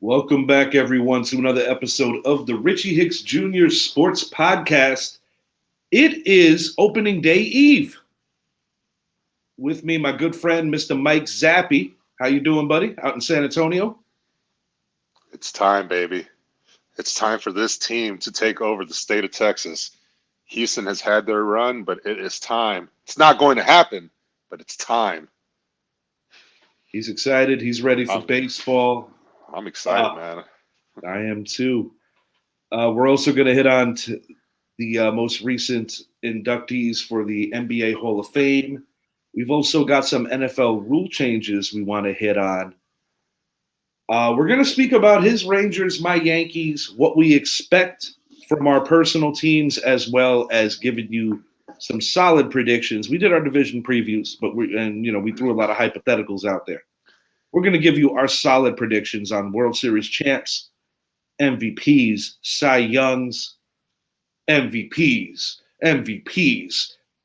Welcome back, everyone, to another episode of the Richie Hicks Jr. Sports Podcast. It is opening day eve. With me, my good friend, Mr. Mike Zappi. How you doing, buddy? Out in San Antonio? It's time, baby. It's time for this team to take over the state of Texas. Houston has had their run, but it is time. It's not going to happen, but it's time. He's excited. He's ready for I'm, baseball. I'm excited, man. I am too. We're also going to hit on to the most recent inductees for the NBA Hall of Fame. We've also got some NFL rule changes we want to hit on. We're going to speak about his Rangers, my Yankees, what we expect from our personal teams, as well as giving you some solid predictions. We did our division previews, but we threw a lot of hypotheticals out there. We're going to give you our solid predictions on World Series champs, MVPs, Cy Youngs, MVPs.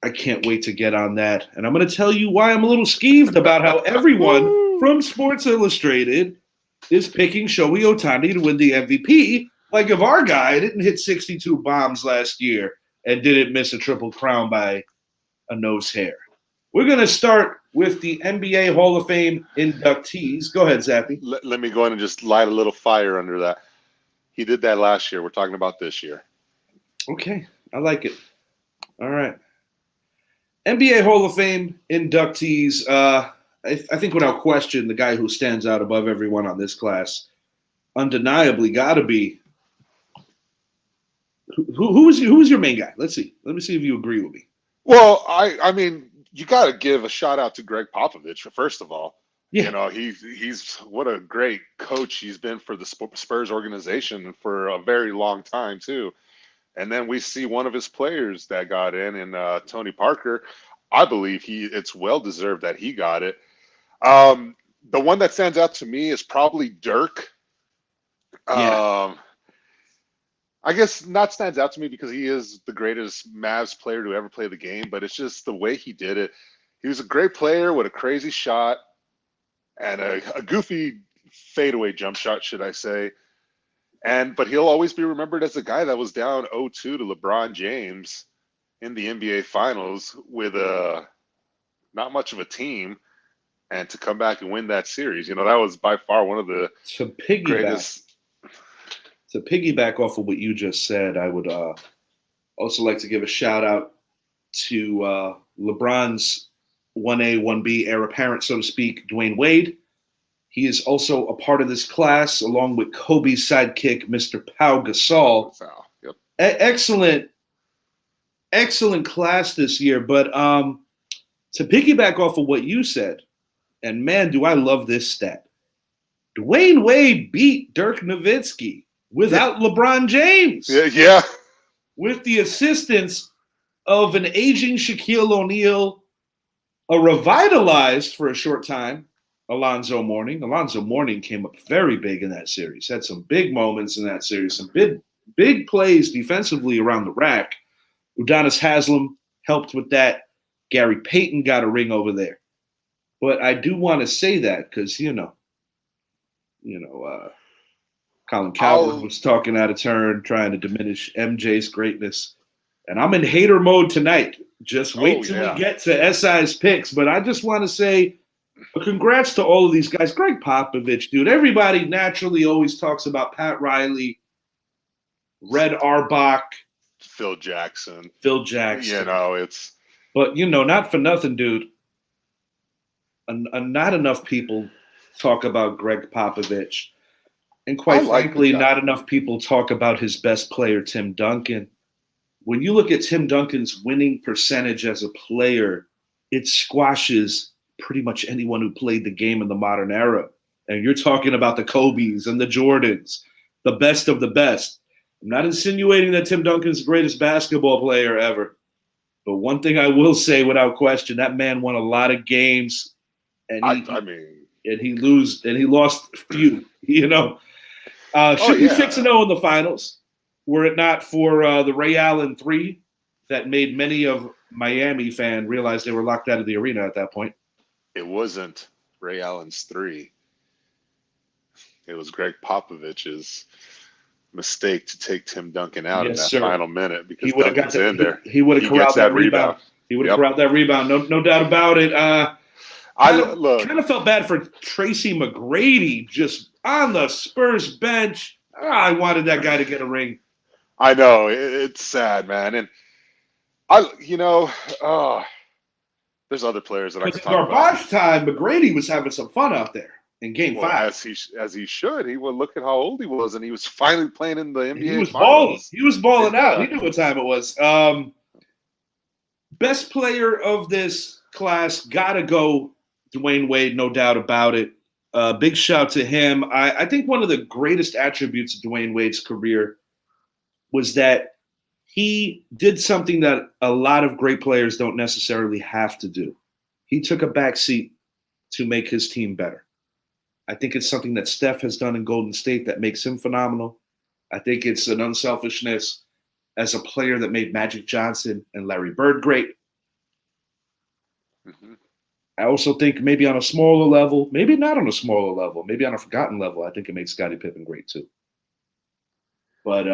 I can't wait to get on that. And I'm going to tell you why I'm a little skeeved about how everyone from Sports Illustrated is picking Shohei Ohtani to win the MVP. Like if our guy didn't hit 62 bombs last year and didn't miss a triple crown by a nose hair. We're going to start with the NBA Hall of Fame inductees. Go ahead, Zappy. Let me go in and just light a little fire under that. He did that last year. We're talking about this year. Okay, I like it. All right. NBA Hall of Fame inductees. I think without question, the guy who stands out above everyone on this class, undeniably, got to be. Who's your main guy? Let's see. Let me see if you agree with me. Well, I mean, you got to give a shout out to Greg Popovich, first of all. Yeah. You know, he's what a great coach he's been for the Spurs organization for a very long time, too. And then we see one of his players that got in Tony Parker. I believe it's well-deserved that he got it. The one that stands out to me is probably Dirk. Yeah. I guess not stands out to me because he is the greatest Mavs player to ever play the game, but it's just the way he did it. He was a great player with a crazy shot and a goofy fadeaway jump shot, should I say. But he'll always be remembered as the guy that was down 0-2 to LeBron James in the NBA Finals with not much of a team, and to come back and win that series. You know, that was by far one of the greatest. To piggyback off of what you just said, I would also like to give a shout out to LeBron's 1A, 1B heir apparent, so to speak, Dwayne Wade. He is also a part of this class, along with Kobe's sidekick, Mr. Pau Gasol. Yep. Excellent class this year. But to piggyback off of what you said, and man, do I love this stat. Dwayne Wade beat Dirk Nowitzki without LeBron James. Yeah. With the assistance of an aging Shaquille O'Neal, a revitalized for a short time Alonzo Mourning. Alonzo Mourning came up very big in that series. Had some big moments in that series. Some big plays defensively around the rack. Udonis Haslem helped with that. Gary Payton got a ring over there. But I do want to say that because, Colin Cowherd was talking out of turn, trying to diminish MJ's greatness. And I'm in hater mode tonight. Just wait till we get to SI's picks. But I just want to say congrats to all of these guys. Greg Popovich, dude. Everybody naturally always talks about Pat Riley, Red Auerbach, Phil Jackson. It's. But, not for nothing, dude. Not enough people talk about Greg Popovich. And quite frankly, not enough people talk about his best player, Tim Duncan. When you look at Tim Duncan's winning percentage as a player, it squashes pretty much anyone who played the game in the modern era. And you're talking about the Kobes and the Jordans, the best of the best. I'm not insinuating that Tim Duncan's the greatest basketball player ever. But one thing I will say without question, that man won a lot of games. And he lost few, Should be 6-0 in the finals, were it not for the Ray Allen 3 that made many of Miami fans realize they were locked out of the arena at that point. It wasn't Ray Allen's 3. it was Greg Popovich's mistake to take Tim Duncan out in Yes, that sir. final minute He because would have got Duncan's that. in there. He would have He gets corralled that that rebound. He would have corralled that rebound. No doubt about it. Look. Kind of felt bad for Tracy McGrady just on the Spurs bench. I wanted that guy to get a ring. I know it's sad, man, and there's other players that I Because could in talk about. garbage time, McGrady was having some fun out there in Game 5. As he should. He would look at how old he was, and he was finally playing in the NBA He was Finals. balling. He was balling out. He knew what time it was. Best player of this class, gotta go Dwayne Wade, no doubt about it. Big shout to him. I think one of the greatest attributes of Dwayne Wade's career was that he did something that a lot of great players don't necessarily have to do. He took a back seat to make his team better. I think it's something that Steph has done in Golden State that makes him phenomenal. I think it's an unselfishness as a player that made Magic Johnson and Larry Bird great. Mm-hmm. I also think maybe on a smaller level, maybe not on a smaller level, maybe on a forgotten level, I think it makes Scottie Pippen great too. But,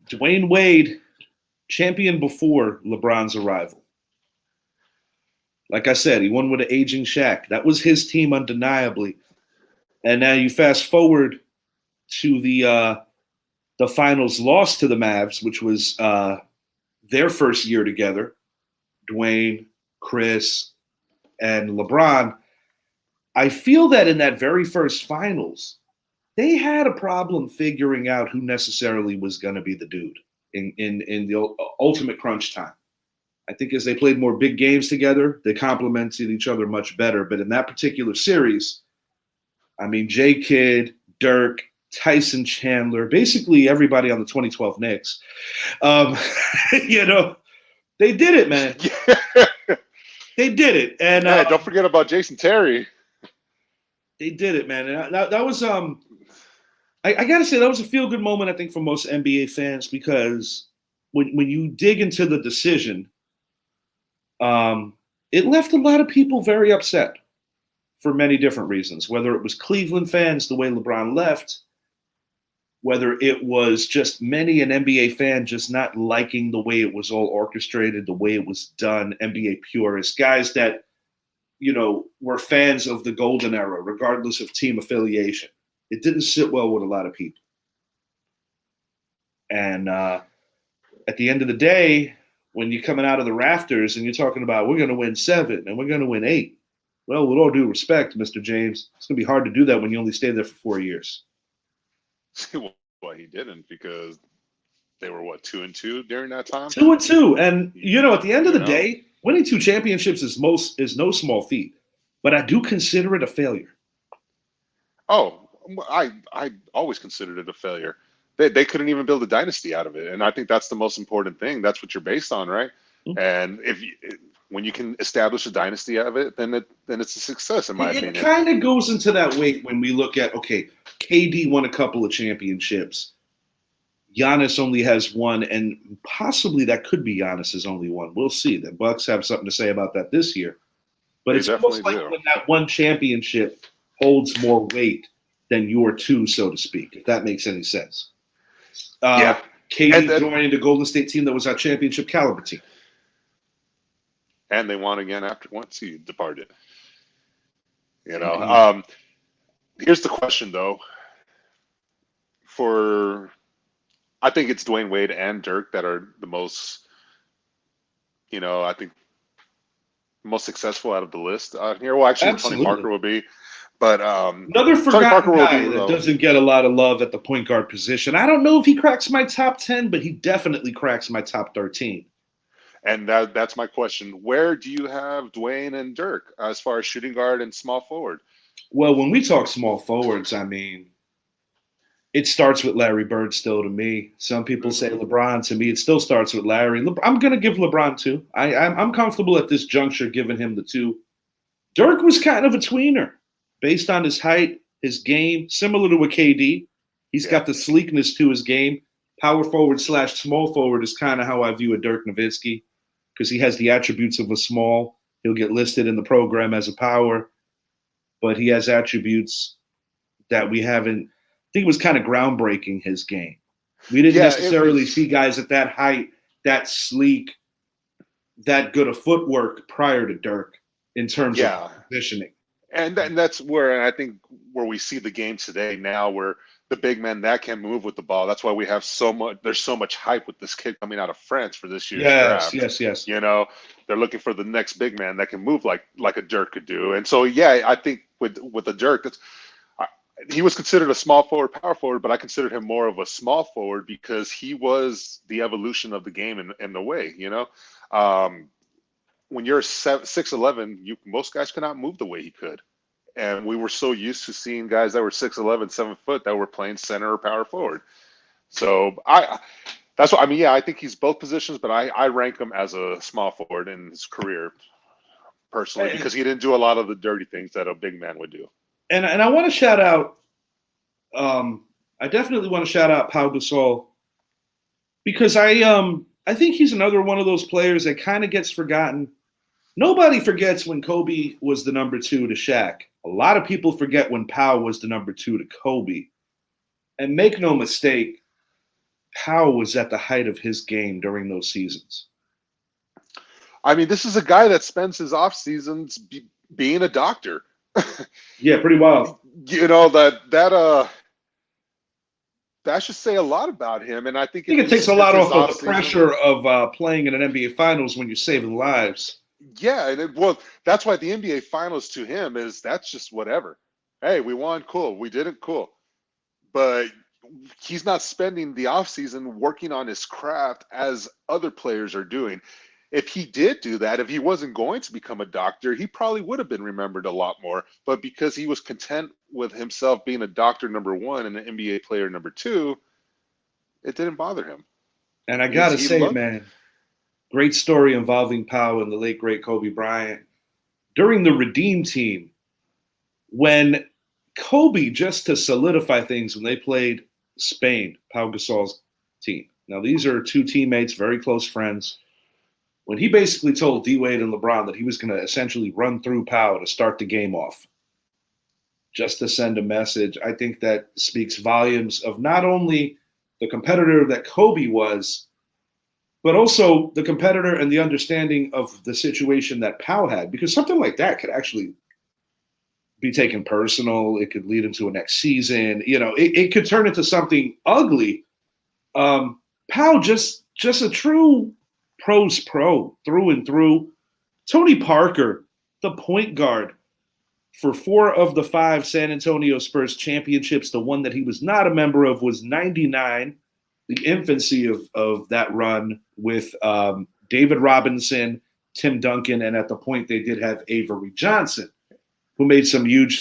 Dwayne Wade, champion before LeBron's arrival. Like I said, he won with an aging Shaq. That was his team undeniably. And now you fast forward to the finals loss to the Mavs, which was their first year together. Dwayne, Chris, and LeBron. I feel that in that very first finals, they had a problem figuring out who necessarily was going to be the dude in the ultimate crunch time. I think as they played more big games together, they complemented each other much better. But in that particular series, I mean, J. Kidd, Dirk, Tyson Chandler, basically everybody on the 2012 Knicks, they did it, man. They did it. And don't forget about Jason Terry. They did it, man. And that was I got to say, that was a feel-good moment, I think, for most NBA fans, because when you dig into the decision, it left a lot of people very upset for many different reasons, whether it was Cleveland fans, the way LeBron left, whether it was just many an NBA fan just not liking the way it was all orchestrated, the way it was done, NBA purists, guys that, were fans of the golden era, regardless of team affiliation. It didn't sit well with a lot of people. And at the end of the day, when you're coming out of the rafters and you're talking about we're going to win 7 and we're going to win 8, well, with all due respect, Mr. James, it's going to be hard to do that when you only stayed there for 4 years. Well, he didn't, because they were 2-2 during that time. 2-2, and at the end of the day, winning 2 championships is no small feat, but I do consider it a failure. Oh, I always considered it a failure. They couldn't even build a dynasty out of it, and I think that's the most important thing. That's what you're based on, right? Mm-hmm. And when you can establish a dynasty out of it, then it's a success, in my opinion. It kind of goes into that weight when we look at, okay, KD won a couple of championships. Giannis only has 1, and possibly that could be Giannis's only 1. We'll see. The Bucks have something to say about that this year. But it's almost like when that 1 championship holds more weight than your 2, so to speak, if that makes any sense. KD joining the Golden State team that was our championship caliber team. And they won again once he departed. Mm-hmm. Here's the question, though. I think it's Dwayne Wade and Dirk that are the most, I think, most successful out of the list here. Well, actually, Tony Parker will be. But another forgotten guy that doesn't get a lot of love at the point guard position. I don't know if he cracks my top 10, but he definitely cracks my top 13. And that's my question. Where do you have Dwayne and Dirk as far as shooting guard and small forward? Well, when we talk small forwards, I mean, it starts with Larry Bird still to me. Some people say LeBron. To me, it still starts with Larry. I'm going to give LeBron 2. I'm comfortable at this juncture giving him the 2. Dirk was kind of a tweener based on his height, his game, similar to a KD. He's got the sleekness to his game. Power forward / small forward is kind of how I view a Dirk Nowitzki, because he has the attributes of a small. He'll get listed in the program as a power. but he has attributes that we haven't. I think it was kind of groundbreaking, his game. We didn't necessarily see guys at that height, that sleek, that good of footwork prior to Dirk in terms of positioning. And that's where I think where we see the game today now, where the big men that can move with the ball. That's why we have there's so much hype with this kid coming out of France for this year's draft. Yes. You know, they're looking for the next big man that can move like a Dirk could do. And so, I think with the Dirk, he was considered a small forward, power forward, but I considered him more of a small forward because he was the evolution of the game in the way, when you're 6'11", most guys cannot move the way he could. And we were so used to seeing guys that were 6'11", 7 foot that were playing center or power forward. So that's what I mean. Yeah, I think he's both positions, but I rank him as a small forward in his career personally because he didn't do a lot of the dirty things that a big man would do. And I want to shout out. I definitely want to shout out Pau Gasol because I think he's another one of those players that kind of gets forgotten. Nobody forgets when Kobe was the number 2 to Shaq. A lot of people forget when Pau was the number 2 to Kobe. And make no mistake, Pau was at the height of his game during those seasons. I mean, this is a guy that spends his off seasons being a doctor. Yeah, pretty wild. That should say a lot about him, and I think it takes a lot off of the pressure of playing in an NBA Finals when you're saving lives. Yeah, and that's why the NBA Finals to him that's just whatever. Hey, we won, cool. We didn't, cool. But he's not spending the offseason working on his craft as other players are doing. If he did do that, if he wasn't going to become a doctor, he probably would have been remembered a lot more. But because he was content with himself being a doctor number 1 and an NBA player number 2, it didn't bother him. And I got to say, man, great story involving Pau and the late, great Kobe Bryant. During the Redeem team, when Kobe, just to solidify things, when they played Spain, Pau Gasol's team. Now, these are 2 teammates, very close friends. When he basically told D-Wade and LeBron that he was going to essentially run through Pau to start the game off, just to send a message, I think that speaks volumes of not only the competitor that Kobe was, but also the competitor and the understanding of the situation that Pau had, because something like that could actually be taken personal. It could lead into a next season. It could turn into something ugly. Pau just a true pro's pro through and through. Tony Parker, the point guard for 4 of the 5 San Antonio Spurs championships. The one that he was not a member of was 99, the infancy of that run with David Robinson, Tim Duncan, and at the point they did have Avery Johnson, who made some huge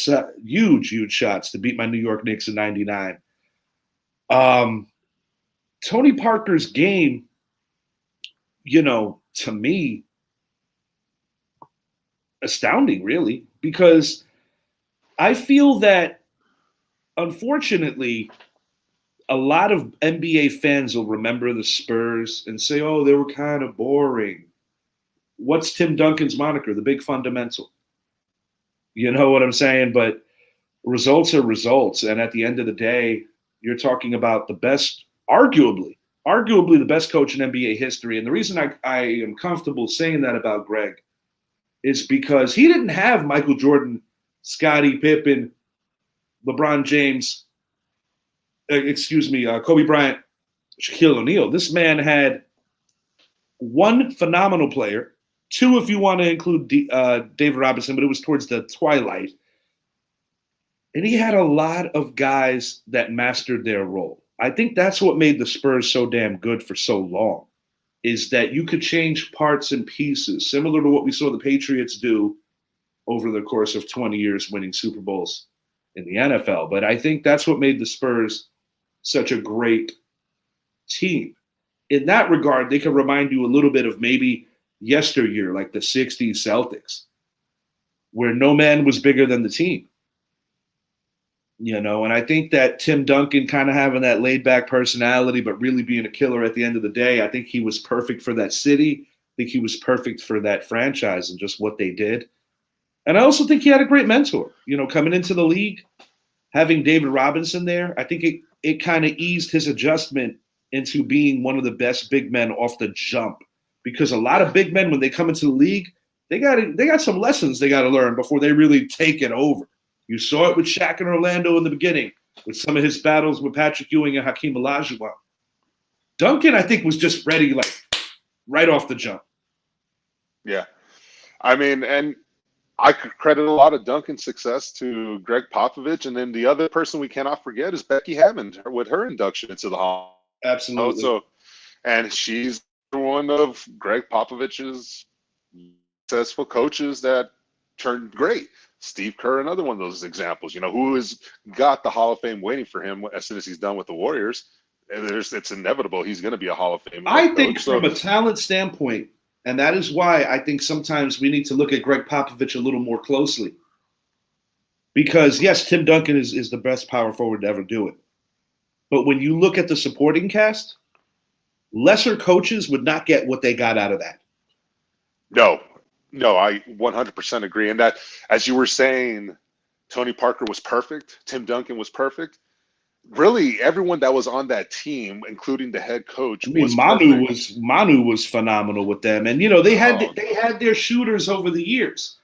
shots to beat my New York Knicks in 99. Tony Parker's game, to me, astounding, really, because I feel that, unfortunately, a lot of NBA fans will remember the Spurs and say, oh, they were kind of boring. What's Tim Duncan's moniker? The big fundamental. You know what I'm saying? But results are results. And at the end of the day, you're talking about the best, arguably the best coach in NBA history. And the reason I am comfortable saying that about Greg is because he didn't have Michael Jordan, Scottie Pippen, LeBron James, Kobe Bryant, Shaquille O'Neal. This man had 1 phenomenal player, 2 if you want to include David Robinson, but it was towards the twilight. And he had a lot of guys that mastered their role. I think that's what made the Spurs so damn good for so long, is that you could change parts and pieces, similar to what we saw the Patriots do over the course of 20 years winning Super Bowls in the NFL. But I think that's what made the Spurs such a great team. In that regard, they can remind you a little bit of maybe yesteryear, like the 60s Celtics, where no man was bigger than the team. And I think that Tim Duncan kind of having that laid-back personality, but really being a killer at the end of the day, I think he was perfect for that city. I think he was perfect for that franchise and just what they did. And I also think he had a great mentor. Coming into the league, having David Robinson there, I think it kind of eased his adjustment into being one of the best big men off the jump. Because a lot of big men, when they come into the league, they got some lessons they got to learn before they really take it over. You saw it with Shaq and Orlando in the beginning, with some of his battles with Patrick Ewing and Hakeem Olajuwon. Duncan, I think, was just ready, like right off the jump. Yeah. I mean, and I could credit a lot of Duncan's success to Greg Popovich, and then the other person we cannot forget is Becky Hammond with her induction into the Hall. Absolutely. So, and she's one of Greg Popovich's successful coaches that turned great. Steve Kerr, another one of those examples, who has got the Hall of Fame waiting for him as soon as he's done with the Warriors. It's inevitable he's going to be a Hall of Fame. I think from a talent standpoint, and that is why I think sometimes we need to look at Greg Popovich a little more closely. Because, yes, Tim Duncan is the best power forward to ever do it. But when you look at the supporting cast, lesser coaches would not get what they got out of that. No, I 100% agree. And that, as you were saying, Tony Parker was perfect. Tim Duncan was perfect. Really, everyone that was on that team, including the head coach, was Manu was phenomenal with them. And, they had their shooters over the years.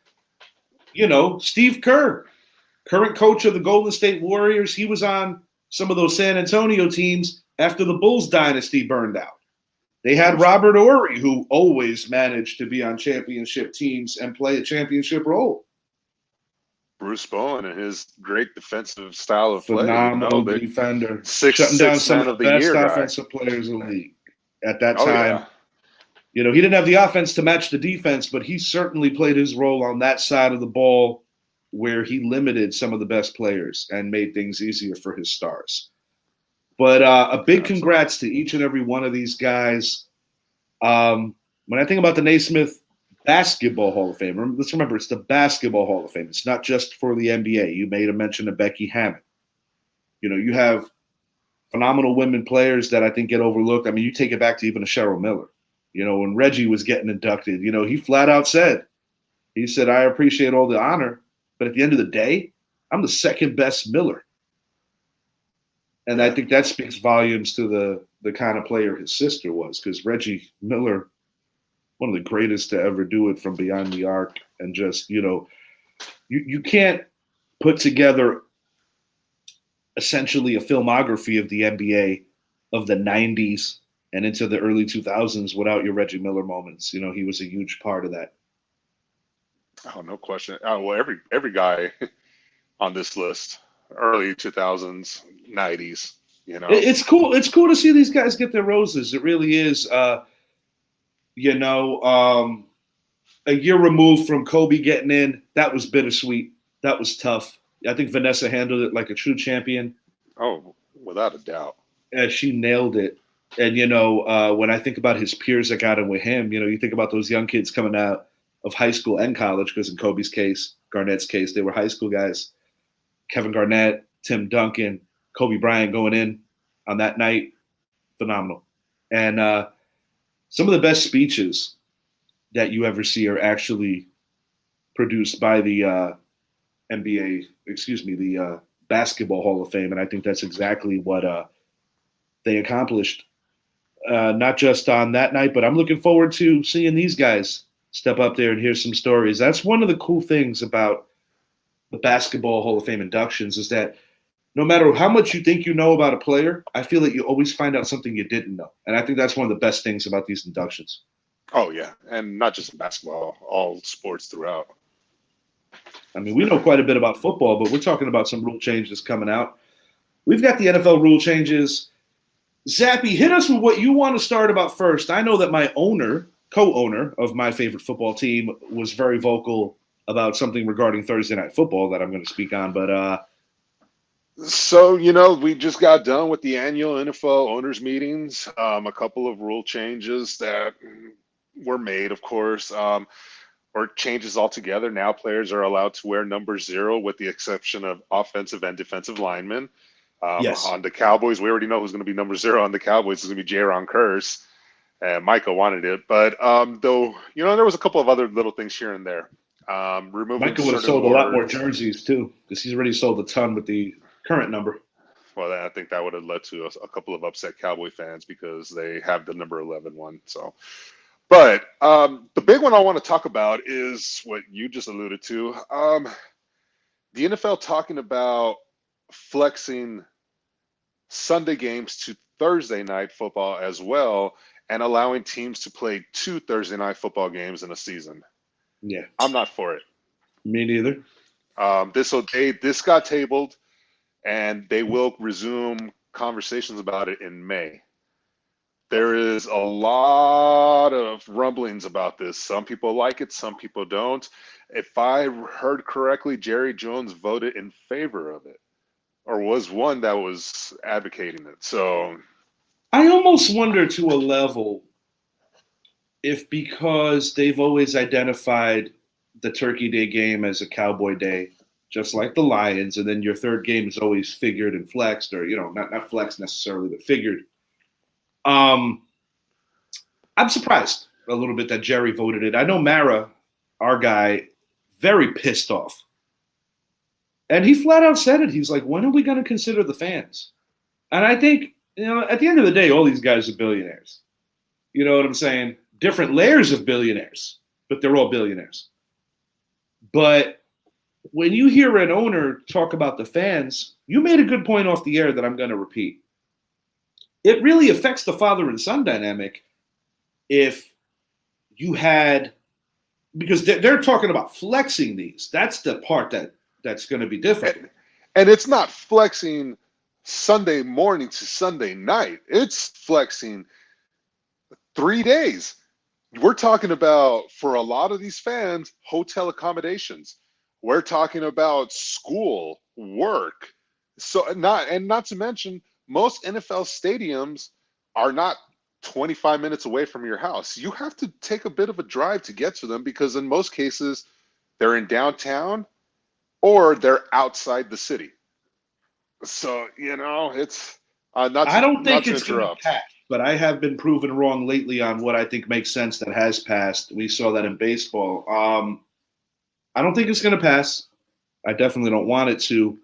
Steve Kerr, current coach of the Golden State Warriors, he was on some of those San Antonio teams after the Bulls dynasty burned out. They had Robert Horry, who always managed to be on championship teams and play a championship role. Bruce Bowen and his great defensive style of play. Phenomenal defender. Shutting down some of the best offensive players in the league at that time. Yeah. He didn't have the offense to match the defense, but he certainly played his role on that side of the ball where he limited some of the best players and made things easier for his stars. But a big congrats to each and every one of these guys. When I think about the Naismith Basketball Hall of Fame, let's remember it's the Basketball Hall of Fame. It's not just for the NBA. You made a mention of Becky Hammond. You have phenomenal women players that I think get overlooked. I mean, you take it back to even a Cheryl Miller. When Reggie was getting inducted, he flat out said, I appreciate all the honor, but at the end of the day, I'm the second best Miller. And I think that speaks volumes to the kind of player his sister was, because Reggie Miller, one of the greatest to ever do it from beyond the arc, and just, you can't put together essentially a filmography of the NBA of the 90s and into the early 2000s without your Reggie Miller moments. He was a huge part of that. Oh, no question. Well, every guy on this list, early 2000s, 90s, It's cool. It's cool to see these guys get their roses. It really is. A year removed from Kobe getting in, that was bittersweet. That was tough. I think Vanessa handled it like a true champion. Oh, without a doubt. And she nailed it. And, when I think about his peers that got in with him, you think about those young kids coming out of high school and college, because in Kobe's case, Garnett's case, they were high school guys. Kevin Garnett, Tim Duncan, Kobe Bryant going in on that night, phenomenal. And some of the best speeches that you ever see are actually produced by the the Basketball Hall of Fame. And I think that's exactly what they accomplished, not just on that night, but I'm looking forward to seeing these guys step up there and hear some stories. That's one of the cool things about the Basketball Hall of Fame inductions, is that no matter how much you think you know about a player, I feel that you always find out something you didn't know. And I think that's one of the best things about these inductions. Oh, yeah. And not just in basketball, all sports throughout. I mean, we know quite a bit about football, but we're talking about some rule changes coming out. We've got the NFL rule changes. Zappy, hit us with what you want to start about first. I know that my co-owner of my favorite football team, was very vocal about something regarding Thursday Night Football that I'm going to speak on, but so, we just got done with the annual NFL owners meetings. A couple of rule changes that were made, of course, or changes altogether. Now players are allowed to wear number 0 with the exception of offensive and defensive linemen. Yes. On the Cowboys, we already know who's going to be number 0 on the Cowboys. It's going to be Jaron Kearse. And Micah wanted it. But though, there was a couple of other little things here and there. Removing Michael would have certain sold a lot more words. jerseys too, because he's already sold a ton with the current number. Well, I think that would have led to a couple of upset Cowboy fans because they have the number 11 one. So, but the big one I want to talk about is what you just alluded to. The NFL talking about flexing Sunday games to Thursday night football as well, and allowing teams to play 2 Thursday night football games in a season. Yeah, I'm not for it. me neither. This got tabled, and they will resume conversations about it in May. There is a lot of rumblings about this. Some people like it, some people don't. If I heard correctly, Jerry Jones voted in favor of it, or was one that was advocating it. So I almost wonder to a level if because they've always identified the Turkey Day game as a Cowboy Day, just like the Lions, and then your third game is always figured and flexed, or not flexed necessarily, but figured. I'm surprised a little bit that Jerry voted it. I know Mara, our guy, very pissed off. And he flat out said it. He's like, when are we going to consider the fans? And I think, at the end of the day, all these guys are billionaires. You know what I'm saying? Different layers of billionaires, but they're all billionaires. But when you hear an owner talk about the fans, you made a good point off the air that I'm going to repeat. It really affects the father and son dynamic if you had, because they're talking about flexing these. That's the part that's going to be different. And it's not flexing Sunday morning to Sunday night. It's flexing 3 days. We're talking about, for a lot of these fans, hotel accommodations. We're talking about school, work. So not to mention, most NFL stadiums are not 25 minutes away from your house. You have to take a bit of a drive to get to them because in most cases they're in downtown or they're outside the city. So, it's I don't think it's going to pass, but I have been proven wrong lately on what I think makes sense that has passed. We saw that in baseball. I don't think it's going to pass. I definitely don't want it to.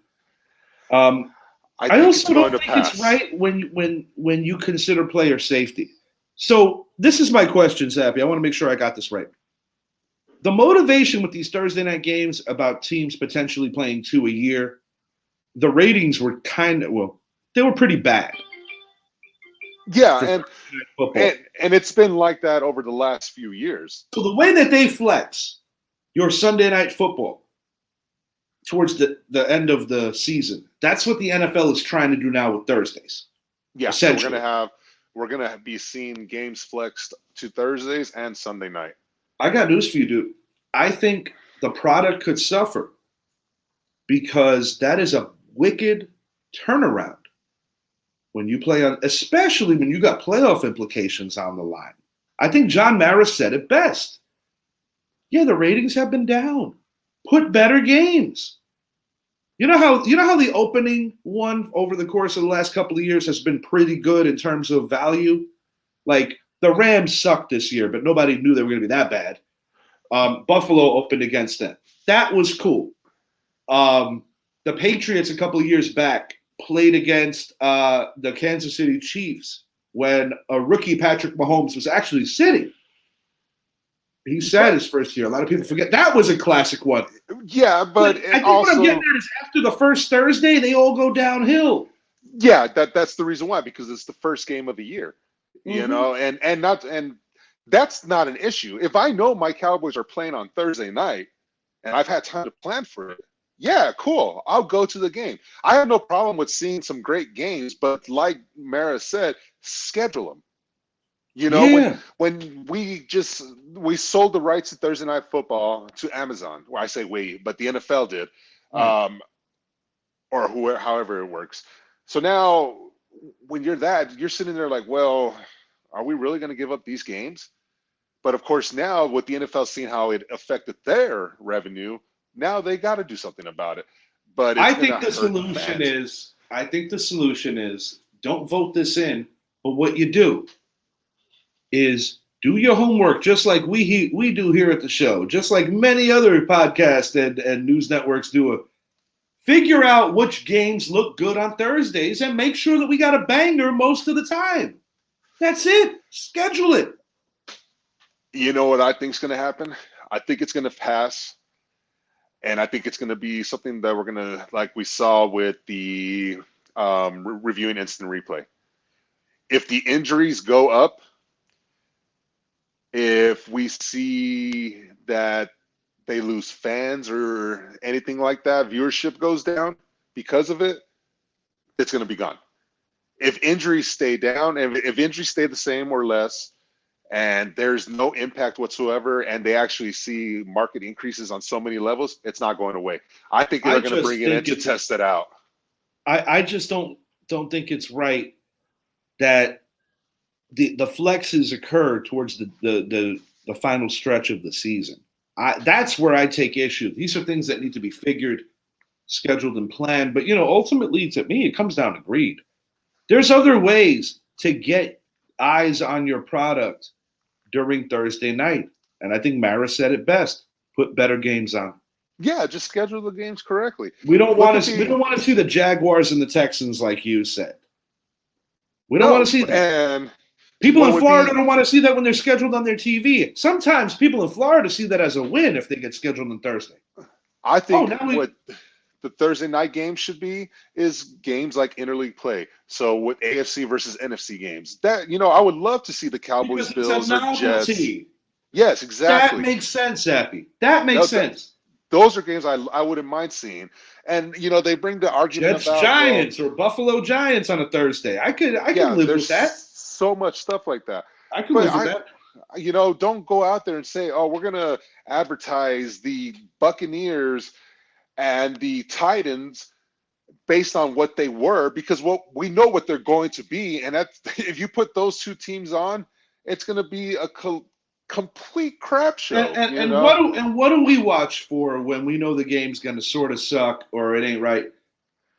I also don't think it's right when you consider player safety. So this is my question, Zappy. I want to make sure I got this right. The motivation with these Thursday night games about teams potentially playing 2 a year, the ratings were they were pretty bad. Yeah, and it's been like that over the last few years. So the way that they flex your Sunday night football towards the end of the season, that's what the NFL is trying to do now with Thursdays. Yeah, so we're gonna be seeing games flexed to Thursdays and Sunday night. I got news for you, dude. I think the product could suffer because that is a wicked turnaround when you play on, especially when you got playoff implications on the line. I think John Maris said it best. Yeah, the ratings have been down. Put better games. You know how the opening one over the course of the last couple of years has been pretty good in terms of value? Like the Rams sucked this year, but nobody knew they were going to be that bad. Buffalo opened against them. That was cool. The Patriots a couple of years back played against the Kansas City Chiefs when a rookie Patrick Mahomes was actually sitting. He sat his first year. A lot of people forget that was a classic one. Yeah, but I think what I'm getting at is after the first Thursday, they all go downhill. Yeah, that's the reason why, because it's the first game of the year, and that's not an issue. If I know my Cowboys are playing on Thursday night and I've had time to plan for it, yeah, cool. I'll go to the game. I have no problem with seeing some great games, but like Mara said, schedule them. When we sold the rights to Thursday Night Football to Amazon, well, I say we, but the NFL did, or however it works. So now when you're sitting there like, well, are we really going to give up these games? But of course, now with the NFL seeing how it affected their revenue, now they got to do something about it. But I think the solution is don't vote this in, but what you do is Do your homework just like we do here at the show, just like many other podcasts and news networks do. Figure out which games look good on Thursdays and make sure that we got a banger most of the time. That's it. Schedule it. You know what I think is going to happen? I think it's going to pass. And I think it's going to be something that we're going to, like we saw with the reviewing instant replay. If the injuries go up, if we see that they lose fans or anything like that, viewership goes down because of it, it's going to be gone. If injuries stay down, and if injuries stay the same or less, and there's no impact whatsoever, and they actually see market increases on so many levels, it's not going away. I think they're going to bring it in to test it out. I just don't think it's right that the flexes occur towards the final stretch of the season. That's where I take issue. These are things that need to be figured, scheduled, and planned. But ultimately, to me, it comes down to greed. There's other ways to get eyes on your product during Thursday night, and I think Maris said it best: put better games on. Yeah, just schedule the games correctly. We don't want to see the Jaguars and the Texans like you said. We don't want to see that. And people in Florida don't want to see that when they're scheduled on their TV. Sometimes people in Florida see that as a win if they get scheduled on Thursday. I think what the Thursday night games should be is games like interleague play. So with AFC versus NFC games, that I would love to see the Cowboys, Bills, or Jets. Yes, exactly. That makes sense, Zappy. That makes sense. Those are games I wouldn't mind seeing. And they bring the argument Jets, about Giants or Buffalo Giants on a Thursday. I could live with that. So much stuff like that. I could live with that. Don't go out there and say, "Oh, we're going to advertise the Buccaneers and the Titans based on what they were," because we know what they're going to be, and if you put those two teams on, it's going to be a complete crap show. And what do we watch for when we know the game's going to sort of suck or it ain't right?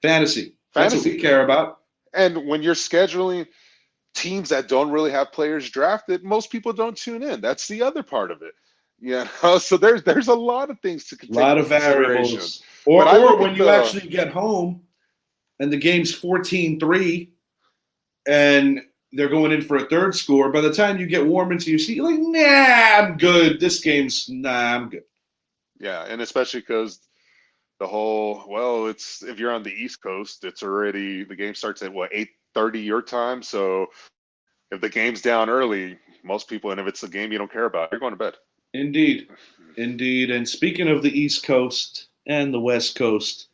Fantasy. That's what we care about. And when you're scheduling teams that don't really have players drafted, most people don't tune in. That's the other part of it. So there's a lot of things to consider. A lot of variables. Or when you actually get home and the game's 14-3 and they're going in for a third score, by the time you get warm into your seat, you're like, nah, I'm good. I'm good. Yeah, and especially because the whole, if you're on the East Coast, the game starts at 8:30 your time. So if the game's down early, most people, and if it's a game you don't care about, you're going to bed. Indeed. And speaking of the East Coast and the West Coast,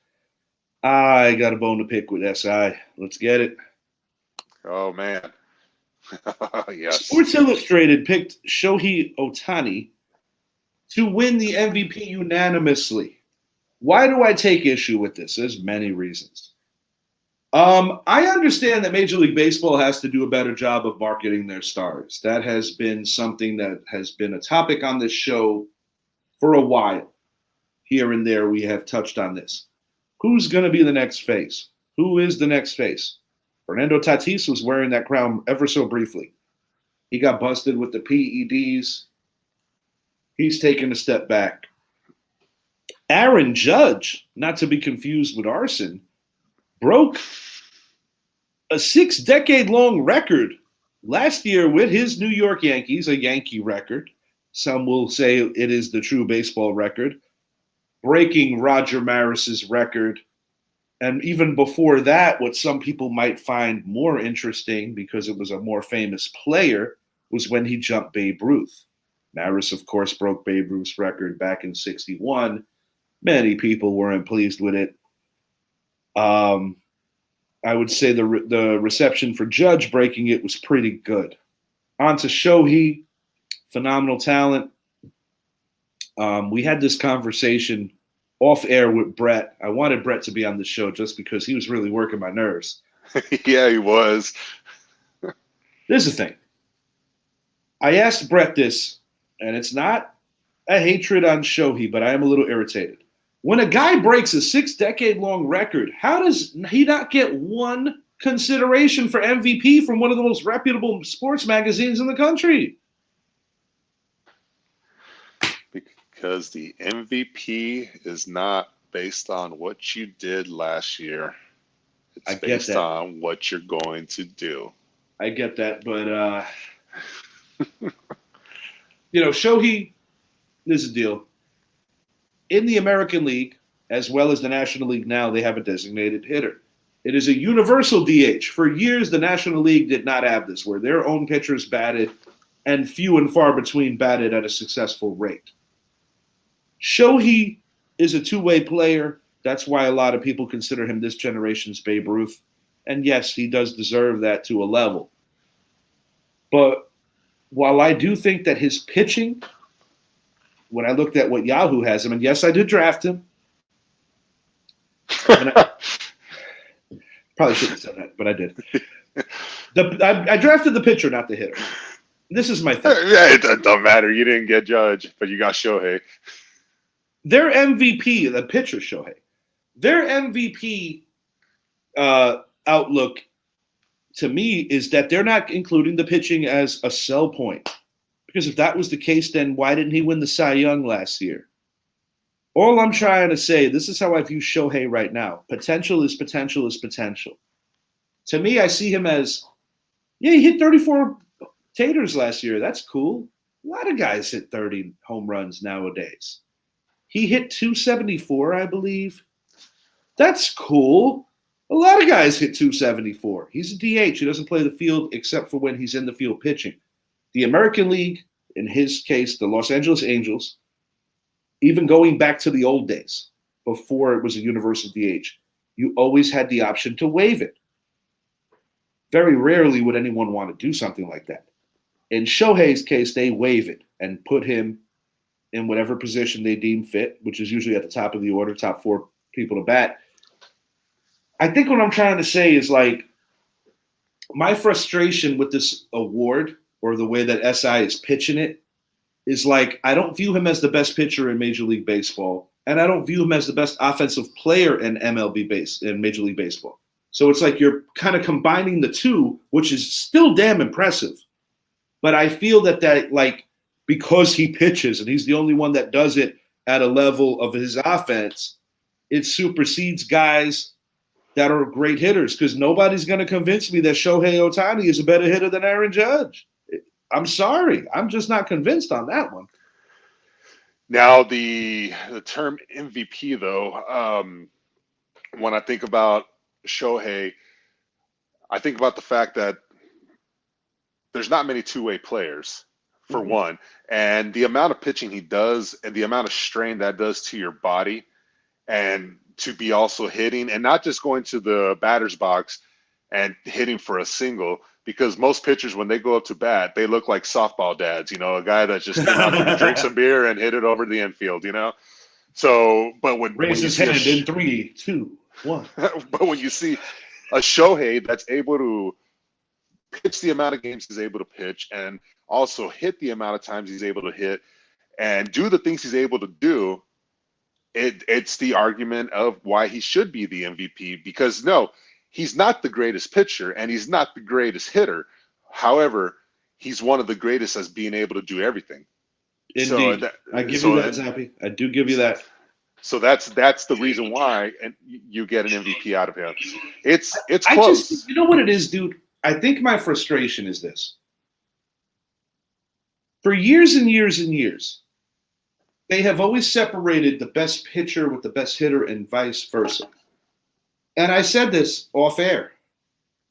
I got a bone to pick with SI. Let's get it. Oh, man. Yes. Sports Illustrated picked Shohei Ohtani to win the MVP unanimously. Why do I take issue with this? There's many reasons. I understand that Major League Baseball has to do a better job of marketing their stars. That has been something that has been a topic on this show for a while. Here and there, we have touched on this. Who's going to be the next face? Who is the next face? Fernando Tatis was wearing that crown ever so briefly. He got busted with the PEDs. He's taken a step back. Aaron Judge, not to be confused with arson, broke a 6-decade-long record last year with his New York Yankees, a Yankee record. Some will say it is the true baseball record, breaking Roger Maris's record. And even before that, what some people might find more interesting, because it was a more famous player, was when he jumped Babe Ruth. Maris, of course, broke Babe Ruth's record back in '61. Many people weren't pleased with it. I would say the reception for Judge breaking it was pretty good. On to Shohei, phenomenal talent. We had this conversation off air with Brett. I wanted Brett to be on the show just because he was really working my nerves. Yeah, he was. Here's the thing. I asked Brett this, and it's not a hatred on Shohei, but I am a little irritated. When a guy breaks a 6-decade-long record, how does he not get one consideration for MVP from one of the most reputable sports magazines in the country? Because the MVP is not based on what you did last year. I It's get based that. on what you're going to do. I get that, but Shohei, this is a deal. In the American League, as well as the National League now, they have a designated hitter. It is a universal DH. For years, the National League did not have this, where their own pitchers batted, and few and far between batted at a successful rate. Shohei is a two-way player. That's why a lot of people consider him this generation's Babe Ruth. And yes, he does deserve that to a level. But while I do think that his pitching, when I looked at what Yahoo has him, and yes, I did draft him. Probably shouldn't have said that, but I did. I drafted the pitcher, not the hitter. This is my thing. Yeah, it doesn't matter. You didn't get Judge, but you got Shohei. Their MVP, the pitcher Shohei, their MVP outlook to me is that they're not including the pitching as a sell point. Because if that was the case, then why didn't he win the Cy Young last year? All I'm trying to say, this is how I view Shohei right now. Potential is potential is potential. To me, I see him as, yeah, he hit 34 taters last year. That's cool. A lot of guys hit 30 home runs nowadays. He hit 274, I believe. That's cool. A lot of guys hit 274. He's a DH. He doesn't play the field except for when he's in the field pitching. The American League, in his case, the Los Angeles Angels, even going back to the old days, before it was a universal DH, you always had the option to waive it. Very rarely would anyone want to do something like that. In Shohei's case, they waive it and put him in whatever position they deem fit, which is usually at the top of the order, top four people to bat. I think what I'm trying to say is, like, my frustration with this award, or the way that SI is pitching it, is like, I don't view him as the best pitcher in Major League Baseball, and I don't view him as the best offensive player in in Major League Baseball. So it's like you're kind of combining the two, which is still damn impressive. But I feel that like, because he pitches and he's the only one that does it at a level of his offense, it supersedes guys that are great hitters, because nobody's going to convince me that Shohei Ohtani is a better hitter than Aaron Judge. I'm sorry. I'm just not convinced on that one. Now, the term MVP, though, when I think about Shohei, I think about the fact that there's not many two-way players, for one, and the amount of pitching he does and the amount of strain that does to your body, and to be also hitting and not just going to the batter's box and hitting for a single, because most pitchers, when they go up to bat, they look like softball dads, a guy that just drink some beer and hit it over the infield, So, but when raise his hand in 3, 2, 1. But when you see a Shohei that's able to pitch the amount of games he's able to pitch, and also hit the amount of times he's able to hit, and do the things he's able to do, it's the argument of why he should be the MVP. Because no, he's not the greatest pitcher and he's not the greatest hitter. However, he's one of the greatest as being able to do everything. Indeed. I give you that, Zappy. I do give you that. So that's the reason why, and you get an MVP out of him. It's close. You know what it is, dude? I think my frustration is this. For years and years and years, they have always separated the best pitcher with the best hitter and vice versa. And I said this off air.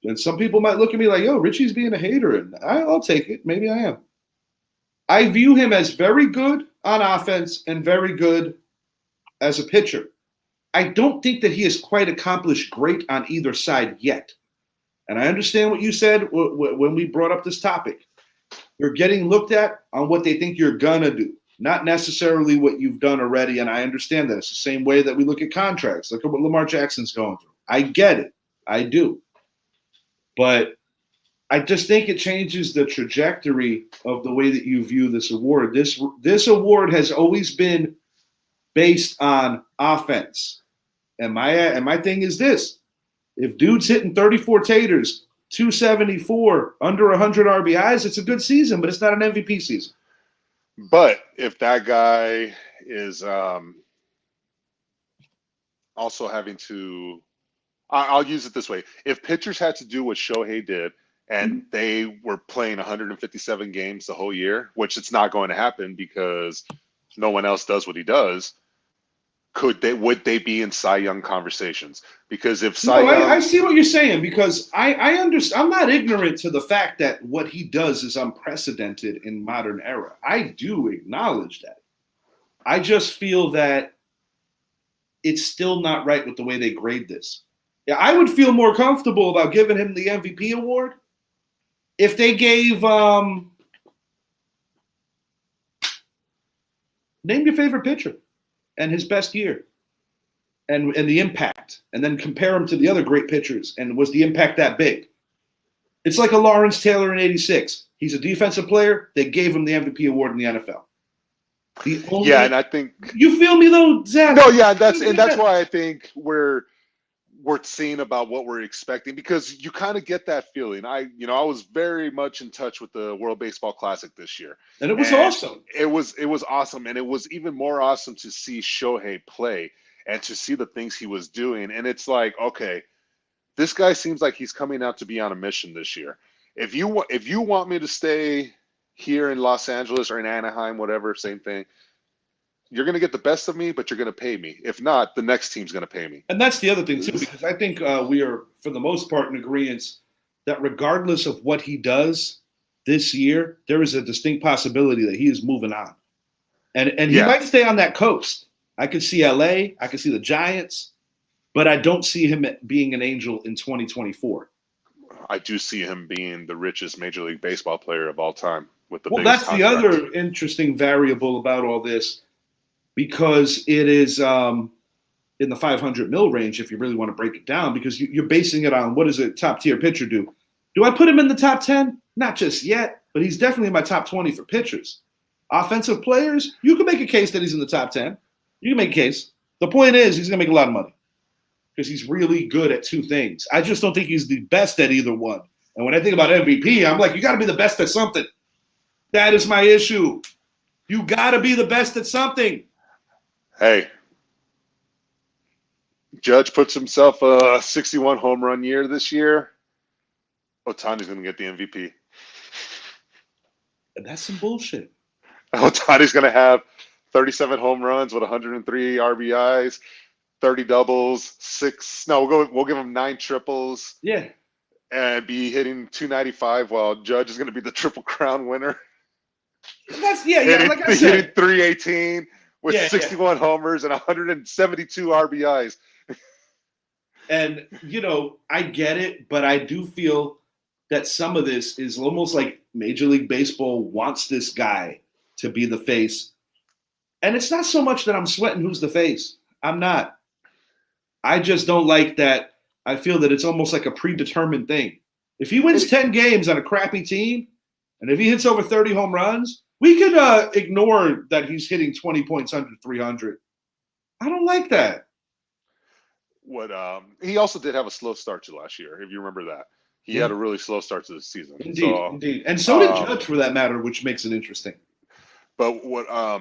And some people might look at me like, yo, Richie's being a hater. And I'll take it. Maybe I am. I view him as very good on offense and very good as a pitcher. I don't think that he has quite accomplished great on either side yet. And I understand what you said when we brought up this topic. You're getting looked at on what they think you're going to do, not necessarily what you've done already. And I understand that. It's the same way that we look at contracts. Look at what Lamar Jackson's going through. I get it. I do. But I just think it changes the trajectory of the way that you view this award. This award has always been based on offense. And my thing is this. If dude's hitting 34 taters, 274, under 100 RBIs, it's a good season, but it's not an MVP season. But if that guy is also having to. I'll use it this way: if pitchers had to do what Shohei did, and they were playing 157 games the whole year, which it's not going to happen because no one else does what he does. Would they be in Cy Young conversations? Because if Cy Young, I see what you're saying, because I understand. I'm not ignorant to the fact that what he does is unprecedented in modern era. I do acknowledge that. I just feel that it's still not right with the way they grade this. Yeah, I would feel more comfortable about giving him the MVP award if they gave name your favorite pitcher and his best year and the impact, and then compare him to the other great pitchers, and was the impact that big? It's like a Lawrence Taylor in '86. He's a defensive player. They gave him the MVP award in the NFL. And I think you feel me though, Zach. No, yeah, that's why I think we're seeing about what we're expecting, because you kind of get that feeling. I was very much in touch with the World Baseball Classic this year, and it was awesome. It was awesome, and it was even more awesome to see Shohei play and to see the things he was doing. And it's like, okay, this guy seems like he's coming out to be on a mission this year. If you want me to stay here in Los Angeles or in Anaheim, whatever, same thing. You're going to get the best of me, but you're going to pay me. If not, the next team's going to pay me. And that's the other thing, too, because I think we are, for the most part, in agreement that regardless of what he does this year, there is a distinct possibility that he is moving on. And he might stay on that coast. I could see LA. I could see the Giants. But I don't see him being an Angel in 2024. I do see him being the richest Major League Baseball player of all time. That's the other interesting variable about all this, because it is in the 500 mil range, if you really want to break it down, because you're basing it on what does a top-tier pitcher do. Do I put him in the top 10? Not just yet, but he's definitely in my top 20 for pitchers. Offensive players, you can make a case that he's in the top 10. You can make a case. The point is he's going to make a lot of money because he's really good at two things. I just don't think he's the best at either one. And when I think about MVP, I'm like, you got to be the best at something. That is my issue. You got to be the best at something. Hey, Judge puts himself a 61 home run year this year. Ohtani's going to get the MVP. And that's some bullshit. Ohtani's going to have 37 home runs with 103 RBIs, 30 doubles, we'll give him 9 triples. Yeah. And be hitting 295 while Judge is going to be the Triple Crown winner. Like I said. Hitting 318 with 61 homers and 172 RBIs. And, I get it, but I do feel that some of this is almost like Major League Baseball wants this guy to be the face. And it's not so much that I'm sweating who's the face. I'm not. I just don't like that. I feel that it's almost like a predetermined thing. If he wins 10 games on a crappy team, and if he hits over 30 home runs, we could ignore that he's hitting 20 points under 300. I don't like that. He also did have a slow start to last year, if you remember that. He had a really slow start to the season. Indeed. And so did Judge, for that matter, which makes it interesting. But oh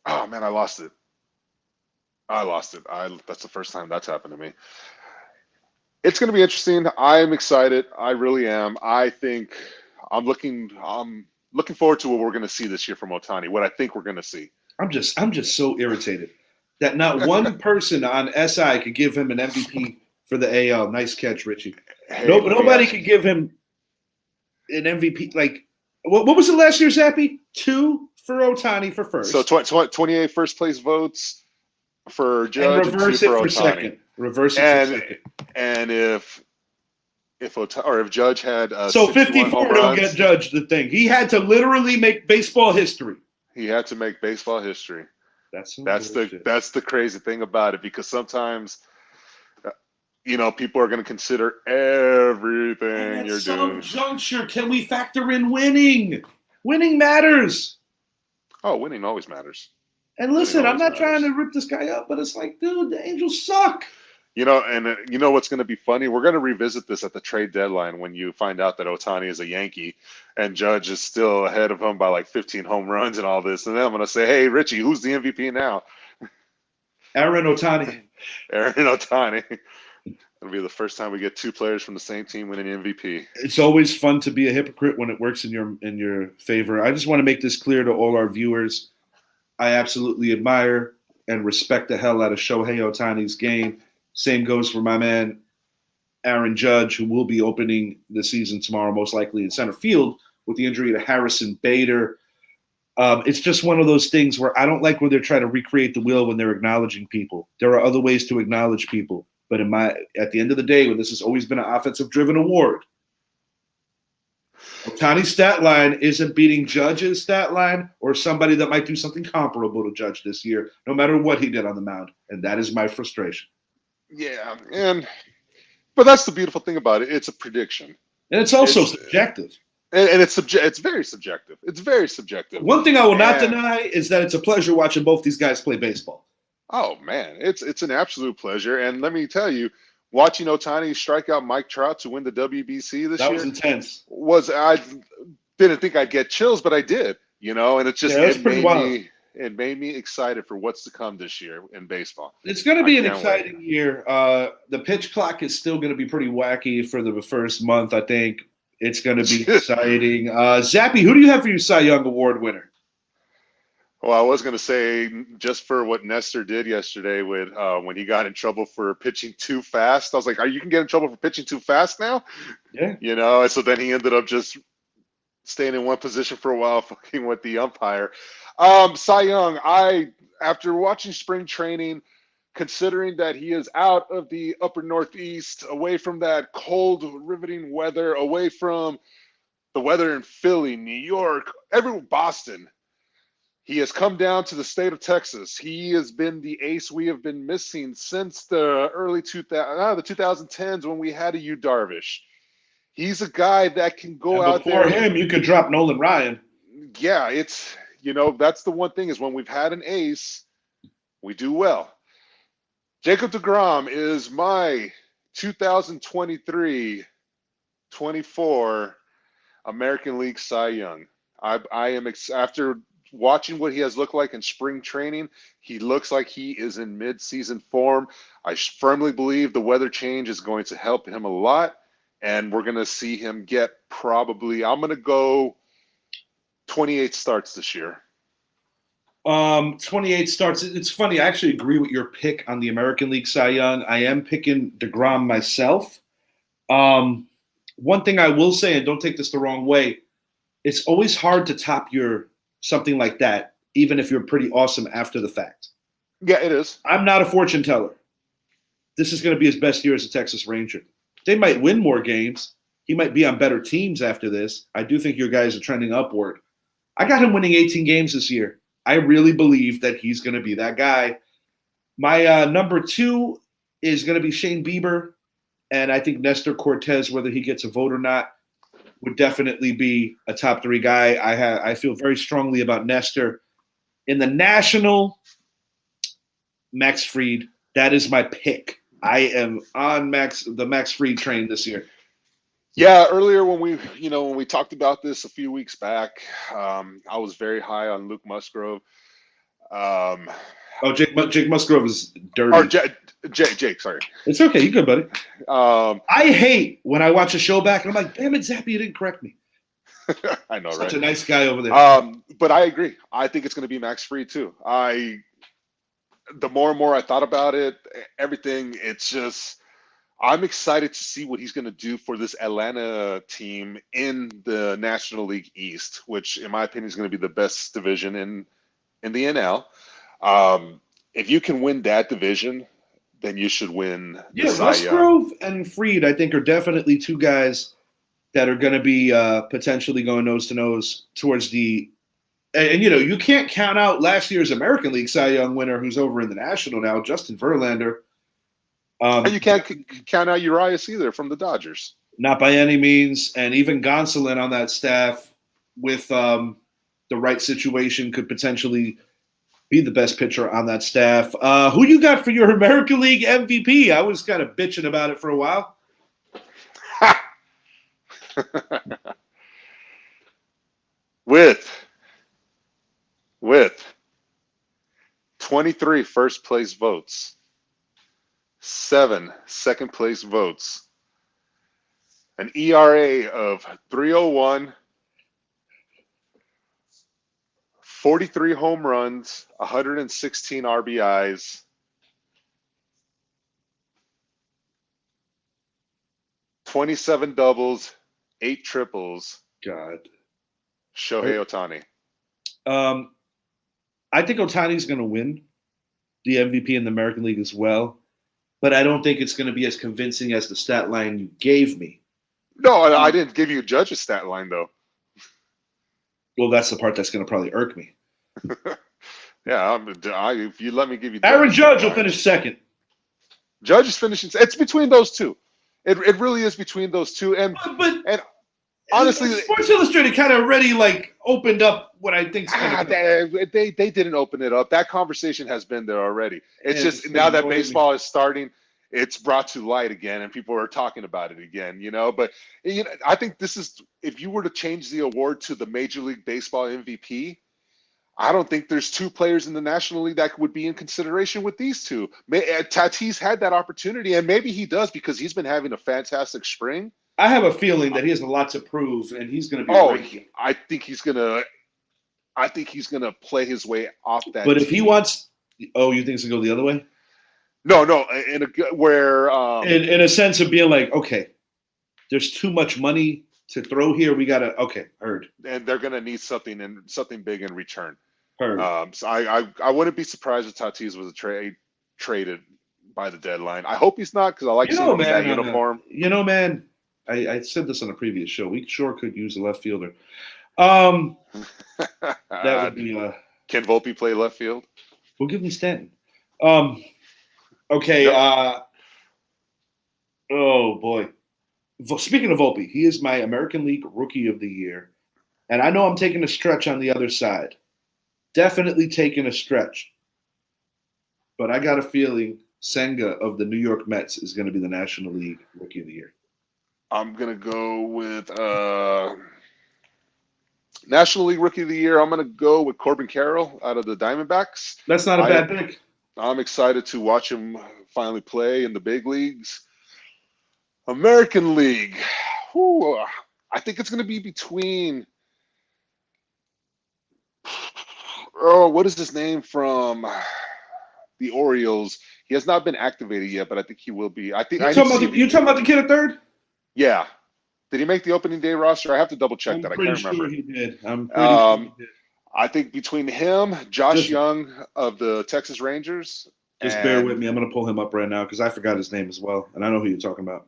man, I lost it. That's the first time that's happened to me. It's going to be interesting. I'm excited. I really am. I think I'm looking forward to what we're going to see this year from Ohtani, what I think we're going to see. I'm just so irritated that not one person on SI could give him an MVP for the AL. Nice catch, Richie. Hey, nobody could give him an MVP. Like, what was it last year, Zappy? 2 for Ohtani for first. So 28 first place votes for Judge and reverse and 2 it for for Ohtani. second. Reverse it for second. And if Judge had 54 don't get Judge the thing. He had to literally make baseball history. He had to make baseball history. That's the crazy thing about it, because sometimes people are going to consider everything you're doing. At some juncture, can we factor in winning? Winning matters. Oh, winning always matters. And listen, I'm not trying to rip this guy up, but it's like, dude, the Angels suck. And you know what's going to be funny? We're going to revisit this at the trade deadline when you find out that Ohtani is a Yankee and Judge is still ahead of him by like 15 home runs and all this. And then I'm going to say, hey, Richie, who's the MVP now? Aaron Ohtani. Aaron Ohtani. It'll be the first time we get two players from the same team winning MVP. It's always fun to be a hypocrite when it works in your favor. I just want to make this clear to all our viewers. I absolutely admire and respect the hell out of Shohei Ohtani's game. Same goes for my man, Aaron Judge, who will be opening the season tomorrow, most likely in center field with the injury to Harrison Bader. It's just one of those things where I don't like when they're trying to recreate the wheel when they're acknowledging people. There are other ways to acknowledge people. But at the end of the day, when this has always been an offensive-driven award, Ohtani's stat line isn't beating Judge's stat line or somebody that might do something comparable to Judge this year, no matter what he did on the mound. And that is my frustration. Yeah, but that's the beautiful thing about it. It's a prediction, and it's also subjective. And it's very subjective. It's very subjective. One thing I will not deny is that it's a pleasure watching both these guys play baseball. Oh man, it's an absolute pleasure. And let me tell you, watching Ohtani strike out Mike Trout to win the WBC this year, that was intense. I didn't think I'd get chills, but I did. And it's just it made me excited for what's to come this year in baseball. It's going to be an exciting year. The pitch clock is still going to be pretty wacky for the first month. I think it's going to be exciting. Zappy, who do you have for your Cy Young Award winner? Well, I was going to say just for what Nestor did yesterday when he got in trouble for pitching too fast. I was like, you can get in trouble for pitching too fast now? Yeah. And so then he ended up just staying in one position for a while, fucking with the umpire. Cy Young, after watching spring training, considering that he is out of the upper Northeast, away from that cold, riveting weather, away from the weather in Philly, New York, Boston, he has come down to the state of Texas. He has been the ace we have been missing since the early the 2010s when we had a Yu Darvish. He's a guy that can go out there. Before him, you could drop Nolan Ryan. Yeah, it's that's the one thing is when we've had an ace, we do well. Jacob deGrom is my 2023-24 American League Cy Young. I am after watching what he has looked like in spring training. He looks like he is in mid-season form. I firmly believe the weather change is going to help him a lot, and we're going to see him get probably. I'm going to go 28 starts this year. 28 starts. It's funny. I actually agree with your pick on the American League Cy Young. I am picking deGrom myself. One thing I will say, and don't take this the wrong way, it's always hard to top something like that, even if you're pretty awesome after the fact. Yeah, it is. I'm not a fortune teller. This is going to be his best year as a Texas Ranger. They might win more games. He might be on better teams after this. I do think your guys are trending upward. I got him winning 18 games this year. I really believe that he's going to be that guy. My number 2 is going to be Shane Bieber, and I think Nestor Cortez, whether he gets a vote or not, would definitely be a top 3 guy. I feel very strongly about Nestor. In the National, Max Fried. That is my pick. I am on the Max Fried train this year. Yeah, earlier when we talked about this a few weeks back, I was very high on Luke Musgrove. Jake Musgrove is dirty. Or Jake, sorry. It's okay. You good, buddy. I hate when I watch a show back and I'm like, damn it, Zappy, you didn't correct me. I know, Such a nice guy over there. But I agree. I think it's going to be Max Fried too. The more and more I thought about it, everything, it's just I'm excited to see what he's going to do for this Atlanta team in the National League East, which in my opinion is going to be the best division in the NL. If you can win that division, then you should win. Yeah, Musgrove and Fried, I think, are definitely 2 guys that are going to be potentially going nose to nose towards the. And you can't count out last year's American League Cy Young winner, who's over in the National now, Justin Verlander. And you can't count out Urias either from the Dodgers. Not by any means, and even Gonsolin on that staff with the right situation could potentially Be the best pitcher on that staff. Who you got for your American League MVP? I was kind of bitching about it for a while. with 23 first place votes, 7 second place votes, an ERA of 3.01, 43 home runs, 116 RBIs, 27 doubles, 8 triples. God. Shohei Ohtani. I think Ohtani's going to win the MVP in the American League as well, but I don't think it's going to be as convincing as the stat line you gave me. No, I didn't give you Judge's stat line, though. Well, that's the part that's going to probably irk me. Yeah, if you let me give you Aaron Judge will finish second. Judge is finishing. It's between those two. It really is between those two. And honestly, Sports Illustrated kind of already like opened up what I think. They didn't open it up. That conversation has been there already. It's just now that baseball is starting, it's brought to light again, and people are talking about it again. But I think this is, if you were to change the award to the Major League Baseball MVP, I don't think there's 2 players in the National League that would be in consideration with these two. Tatis had that opportunity, and maybe he does because he's been having a fantastic spring. I have a feeling that he has a lot to prove, and he's going to be. I think he's gonna play his way off that. But if he wants, you think it's gonna go the other way? No. In a sense of being like, okay, there's too much money to throw here. We gotta heard. And they're gonna need something big in return. Heard. So I wouldn't be surprised if Tatis was traded by the deadline. I hope he's not, because I like seeing him in that uniform. Man, I said this on a previous show. We sure could use a left fielder. That would be. Can Volpe play left field? We'll give him Stanton. Okay. Yep. Oh boy. Speaking of Volpe, he is my American League Rookie of the Year, and I know I'm taking a stretch on the other side. Definitely taking a stretch, but I got a feeling Senga of the New York Mets is going to be the National League Rookie of the Year. I'm going to go with National League Rookie of the Year. I'm going to go with Corbin Carroll out of the Diamondbacks. That's not a bad pick. I'm excited to watch him finally play in the big leagues. American League. I think it's going to be between what is his name from the Orioles? He has not been activated yet, but I think he will be. You talking about the kid at third? Yeah. Did he make the opening day roster? I have to double check that. I can't remember. Sure he did. I'm pretty sure he did. I think between him, Josh Young of the Texas Rangers. Just bear with me. I'm going to pull him up right now because I forgot his name as well, and I know who you're talking about.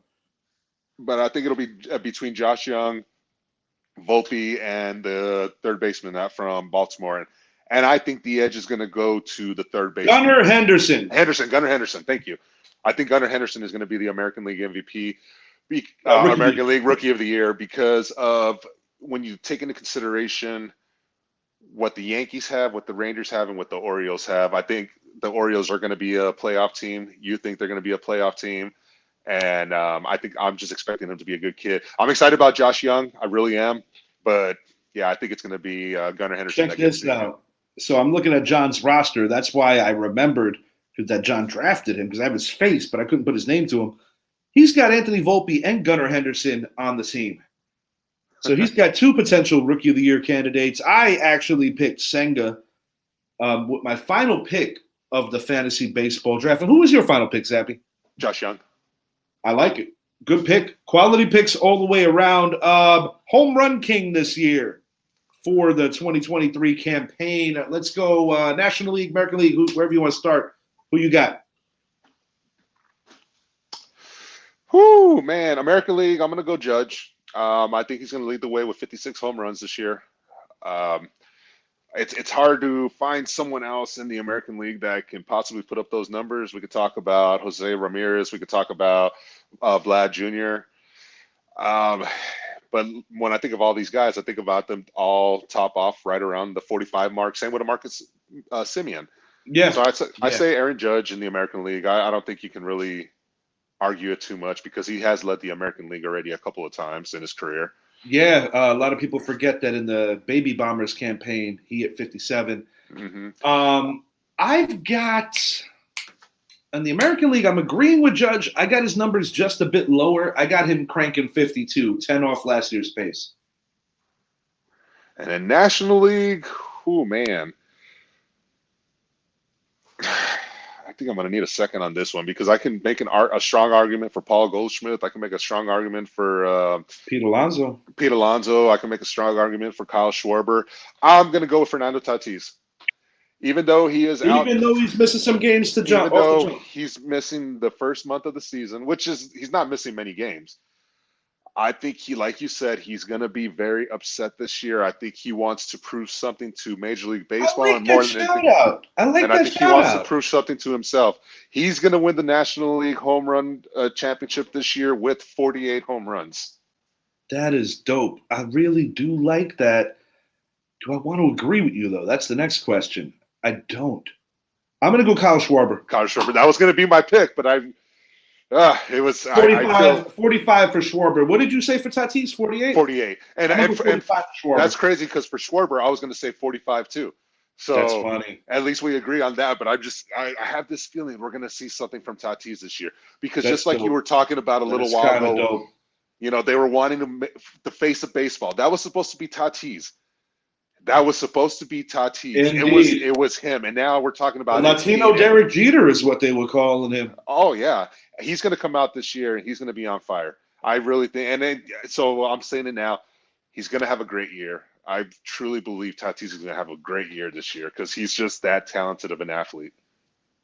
But I think it'll be between Josh Young, Volpe, and the third baseman from Baltimore. And I think the edge is going to go to the third baseman. Gunnar Henderson. Gunnar Henderson. Thank you. I think Gunnar Henderson is going to be the American League MVP, American League Rookie of the Year, because of when you take into consideration what the Yankees have, what the Rangers have, and what the Orioles have. I think the Orioles are going to be a playoff team. You think they're going to be a playoff team. And I think I'm just expecting him to be a good kid. I'm excited about Josh Young. I really am. But, yeah, I think it's going to be Gunnar Henderson. Check this out. So I'm looking at John's roster. That's why I remembered that John drafted him, because I have his face, but I couldn't put his name to him. He's got Anthony Volpe and Gunnar Henderson on the team. So he's got 2 potential Rookie of the Year candidates. I actually picked Senga with my final pick of the fantasy baseball draft. And who was your final pick, Zappy? Josh Young. I like it. Good pick. Quality picks all the way around. Home run king this year for the 2023 campaign. Let's go National League, American League, wherever you want to start. Who you got? Whoo, man. American League, I'm going to go Judge. I think he's going to lead the way with 56 home runs this year. It's hard to find someone else in the American League that can possibly put up those numbers. We could talk about Jose Ramirez. We could talk about Vlad Jr. But But when I think of all these guys, I think about them all top off right around the 45 mark. Same with a Marcus Simeon. Yeah. So I say Aaron Judge in the American League. I don't think you can really argue it too much because he has led the American League already a couple of times in his career. Yeah, a lot of people forget that in the Baby Bombers campaign, he hit 57. I've got in the American League, I'm agreeing with Judge. I got his numbers just a bit lower. I got him cranking 52, 10 off last year's pace. And in National League, oh man. I think I'm going to need a second on this one because I can make a strong argument for Paul Goldschmidt. I can make a strong argument for Pete Alonso. I can make a strong argument for Kyle Schwarber. I'm going to go with Fernando Tatis. Even though he's missing some games to jump. Even though he's missing the first month of the season, he's not missing many games. I think like you said, he's going to be very upset this year. I think he wants to prove something to Major League Baseball. I think he wants to prove something to himself. He's going to win the National League home run championship this year with 48 home runs. That is dope. I really do like that. Do I want to agree with you, though? That's the next question. I don't. I'm going to go Kyle Schwarber. That was going to be my pick, but it was 45 for Schwarber. What did you say for Tatis? 48? 48. And that's crazy because for Schwarber, I was going to say 45 too. So that's funny. At least we agree on that. But I have this feeling we're going to see something from Tatis this year because just like you were talking about a little while ago, they were wanting the face of baseball. That was supposed to be Tatis. Indeed. It was him. And now we're talking about Latino Derek Jeter is what they were calling him. Oh, yeah. He's going to come out this year, and he's going to be on fire. I really think. So I'm saying it now. He's going to have a great year. I truly believe Tatis is going to have a great year this year because he's just that talented of an athlete.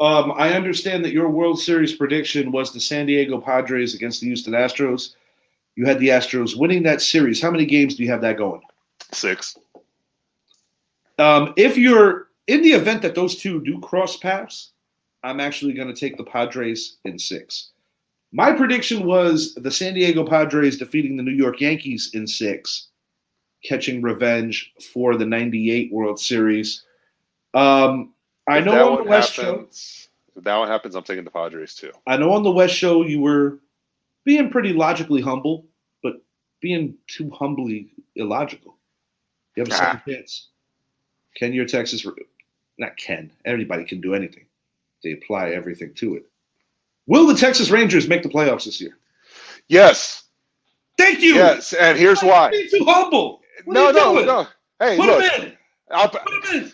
I understand that your World Series prediction was the San Diego Padres against the Houston Astros. You had the Astros winning that series. How many games do you have that going? 6. If you're in the event that those two do cross paths, I'm actually going to take the Padres in 6. My prediction was the San Diego Padres defeating the New York Yankees in 6, catching revenge for the 98 World Series. I know on the West show. If that one happens, I'm taking the Padres too. I know on the West show you were being pretty logically humble, but being too humbly illogical. You have a second chance. Ken, your Texas, not Ken. Everybody can do anything. They apply everything to it. Will the Texas Rangers make the playoffs this year? Yes. Thank you. Yes, and here's why. Being too humble. No. Hey, put look. him in. Put him in.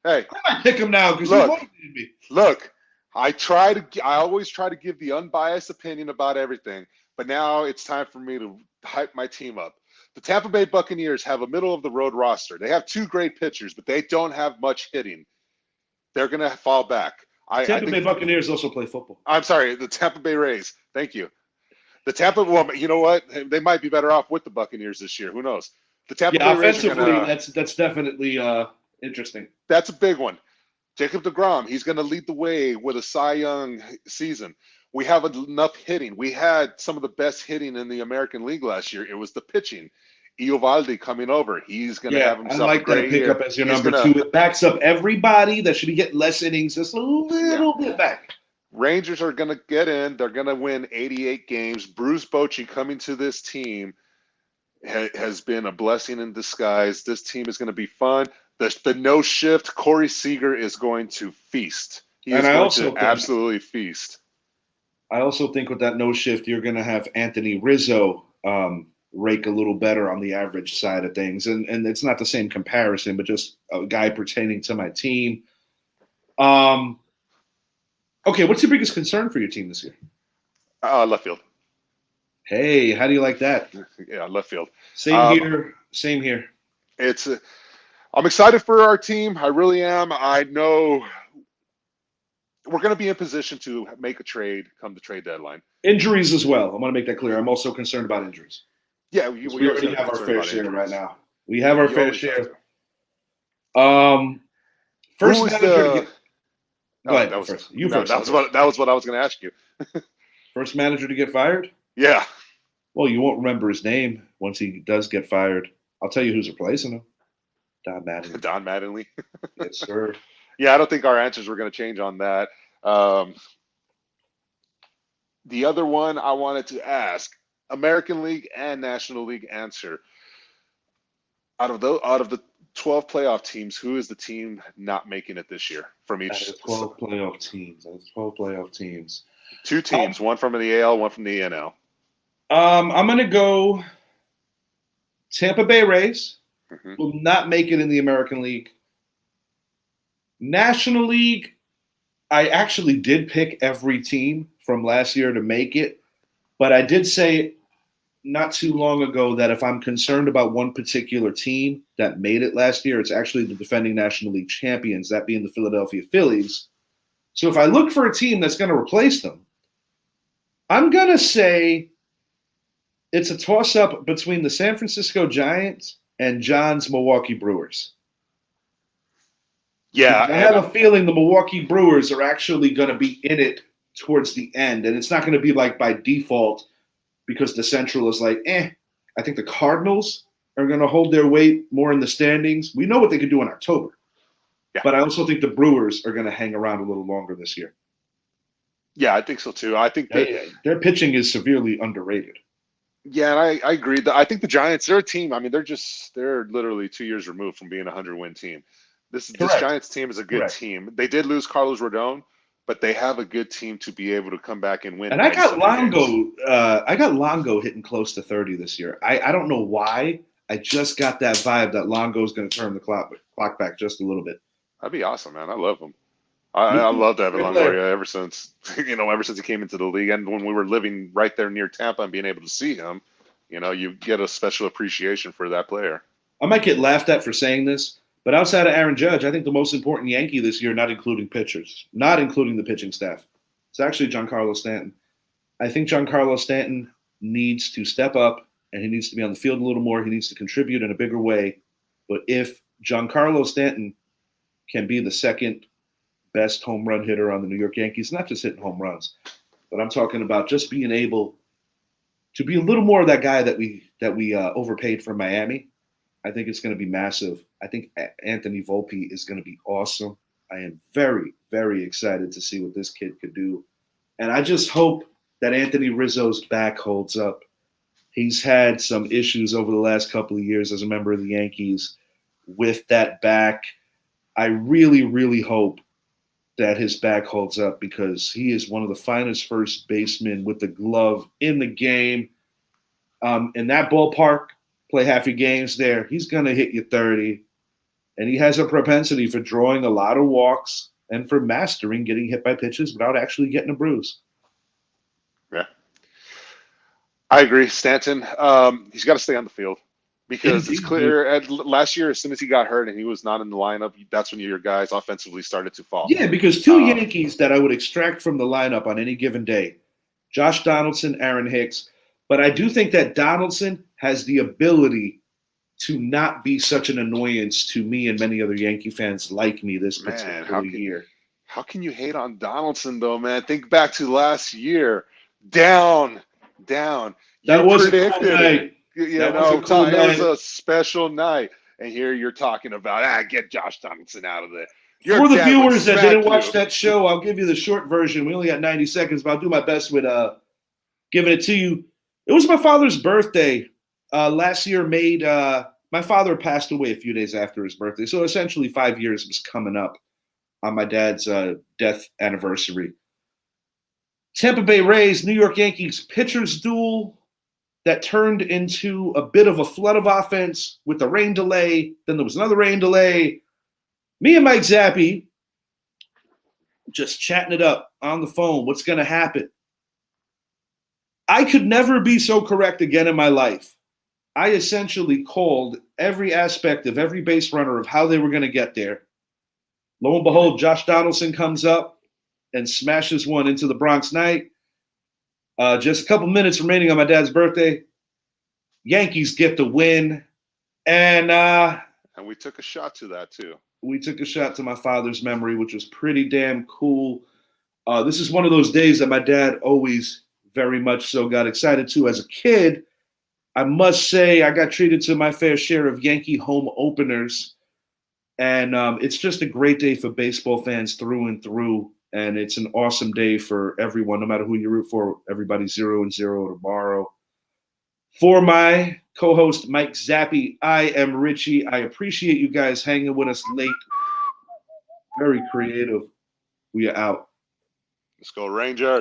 Hey, I might pick him now because he motivated me. Look, I always try to give the unbiased opinion about everything, but now it's time for me to hype my team up. The Tampa Bay Buccaneers have a middle-of-the-road roster. They have 2 great pitchers, but they don't have much hitting. They're going to fall back. Tampa Bay Buccaneers also play football. I'm sorry, the Tampa Bay Rays. Thank you. You know what? They might be better off with the Buccaneers this year. Who knows? The Tampa Bay Rays offensively, that's definitely interesting. That's a big one. Jacob deGrom, he's going to lead the way with a Cy Young season. We have enough hitting. We had some of the best hitting in the American League last year. It was the pitching. Eovaldi coming over. He's going to have himself a great year. I like that pickup as your number 2. It backs up everybody that should be getting less innings, just a little bit back. Rangers are going to get in. They're going to win 88 games. Bruce Bochy coming to this team has been a blessing in disguise. This team is going to be fun. The no shift, Corey Seager is going to feast. He is going to absolutely feast. I also think with that no shift, you're going to have Anthony Rizzo rake a little better on the average side of things. And it's not the same comparison, but just a guy pertaining to my team. Okay, what's your biggest concern for your team this year? Left field. Hey, how do you like that? Yeah, left field. Same here. I'm excited for our team. I really am. I know we're going to be in position to make a trade come the trade deadline. Injuries as well. I want to make that clear. I'm also concerned about injuries. Yeah, we already have our fair share right now. We have our fair share. First manager to get. Go ahead. You first. That was what I was going to ask you. First manager to get fired? Yeah. Well, you won't remember his name once he does get fired. I'll tell you who's replacing him. Don Mattingly. Don Mattingly. Yes, sir. Yeah, I don't think our answers were going to change on that. Um, the other one I wanted to ask, American League and National League answer. Out of the 12 playoff teams, who is the team not making it this year from Out each? of 12 playoff teams. Out of 12 playoff teams. Two teams, one from the AL, one from the NL. I'm going to go Tampa Bay Rays. Mhm. Will not make it in the American League. National League, I actually did pick every team from last year to make it, but I did say not too long ago that if I'm concerned about one particular team that made it last year, it's actually the defending National League champions, that being the Philadelphia Phillies. So if I look for a team that's going to replace them, I'm going to say it's a toss-up between the San Francisco Giants and John's Milwaukee Brewers. Yeah, I have a feeling the Milwaukee Brewers are actually going to be in it towards the end, and it's not going to be like by default because the Central is like, I think the Cardinals are going to hold their weight more in the standings. We know what they could do in October, but I also think the Brewers are going to hang around a little longer this year. Yeah, I think so too. I think that their pitching is severely underrated. Yeah, and I agree. I think the Giants, they're a team. I mean, they're literally 2 years removed from being a 100-win team. This Giants team is a good team. They did lose Carlos Rodon, but they have a good team to be able to come back and win. And I got Longo hitting close to 30 this year. I don't know why. I just got that vibe that Longo is going to turn the clock back just a little bit. That'd be awesome, man. I love him. I loved Evan Longoria ever since he came into the league, and when we were living right there near Tampa and being able to see him, you get a special appreciation for that player. I might get laughed at for saying this, but outside of Aaron Judge, I think the most important Yankee this year, not including pitchers, not including the pitching staff, it's actually Giancarlo Stanton. I think Giancarlo Stanton needs to step up, and he needs to be on the field a little more. He needs to contribute in a bigger way. But if Giancarlo Stanton can be the second best home run hitter on the New York Yankees, not just hitting home runs, but I'm talking about just being able to be a little more of that guy that we overpaid for Miami. I think it's going to be massive. I think Anthony Volpe is going to be awesome. I am very, very excited to see what this kid could do. And I just hope that Anthony Rizzo's back holds up. He's had some issues over the last couple of years as a member of the Yankees with that back. I really, really hope that his back holds up because he is one of the finest first basemen with the glove in the game. In that ballpark, play half your games there, he's going to hit you 30. And he has a propensity for drawing a lot of walks and for mastering getting hit by pitches without actually getting a bruise. Yeah. I agree. Stanton, he's got to stay on the field because it's clear. Last year, as soon as he got hurt and he was not in the lineup, that's when your guys offensively started to fall. Yeah, because two Yankees that I would extract from the lineup on any given day, Josh Donaldson, Aaron Hicks. But I do think that Donaldson has the ability to not be such an annoyance to me and many other Yankee fans like me this particular year. How can you hate on Donaldson, though, man? Think back to last year. Down. That was a cool night. It was a special night. And here you're talking about, get Josh Donaldson out of there. For the viewers that didn't watch that show, I'll give you the short version. We only got 90 seconds, but I'll do my best with giving it to you. It was my father's birthday. Last year my father passed away a few days after his birthday. So essentially 5 years was coming up on my dad's death anniversary. Tampa Bay Rays, New York Yankees pitchers duel that turned into a bit of a flood of offense with the rain delay. Then there was another rain delay. Me and Mike Zappi just chatting it up on the phone. What's going to happen? I could never be so correct again in my life. I essentially called every aspect of every base runner of how they were going to get there. Lo and behold, Josh Donaldson comes up and smashes one into the Bronx Knight. Just a couple minutes remaining on my dad's birthday. Yankees get the win. And we took a shot to that, too. We took a shot to my father's memory, which was pretty damn cool. This is one of those days that my dad always very much so got excited to. As a kid, I must say I got treated to my fair share of Yankee home openers. And it's just a great day for baseball fans through and through. And it's an awesome day for everyone, no matter who you root for. Everybody's 0-0 tomorrow. For my co-host, Mike Zappi, I am Richie. I appreciate you guys hanging with us late. Very creative. We are out. Let's go Rangers.